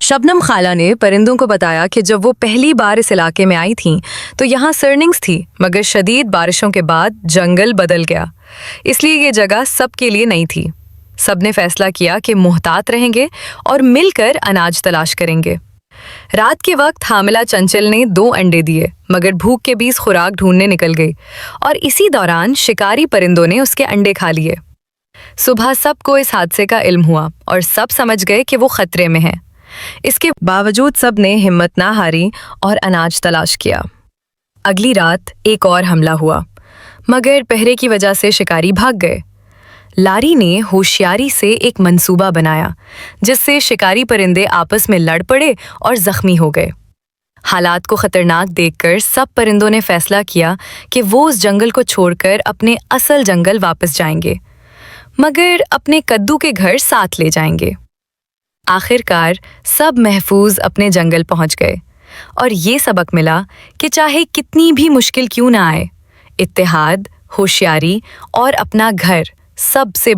शबनम खाला ने परिंदों को बताया कि जब वो पहली बार इस इलाके में आई थीं तो यहाँ सर्निंग्स थी, मगर शदीद बारिशों के बाद जंगल बदल गया, इसलिए ये जगह सबके लिए नहीं थी। सबने फैसला किया कि मुहतात रहेंगे और मिलकर अनाज तलाश करेंगे। रात के वक्त हामिला चंचल ने 2 अंडे दिए, मगर भूख के बीच खुराक ढूंढने निकल गई और इसी दौरान शिकारी परिंदों ने उसके अंडे खा लिए। सुबह सबको इस हादसे का इल्म हुआ और सब समझ गए कि वो खतरे में है। इसके बावजूद सब ने हिम्मत ना हारी और अनाज तलाश किया। अगली रात एक और हमला हुआ, मगर पहरे की वजह से शिकारी भाग गए। लारी ने होशियारी से एक मंसूबा बनाया जिससे शिकारी परिंदे आपस में लड़ पड़े और जख्मी हो गए। हालात को खतरनाक देखकर सब परिंदों ने फैसला किया कि वो उस जंगल को छोड़कर अपने असल जंगल वापस जाएंगे, मगर अपने कद्दू के घर साथ ले जाएंगे। आखिरकार सब महफूज अपने जंगल पहुंच गए और ये सबक मिला कि चाहे कितनी भी मुश्किल क्यों ना आए, इत्तेहाद, होशियारी और अपना घर सबसे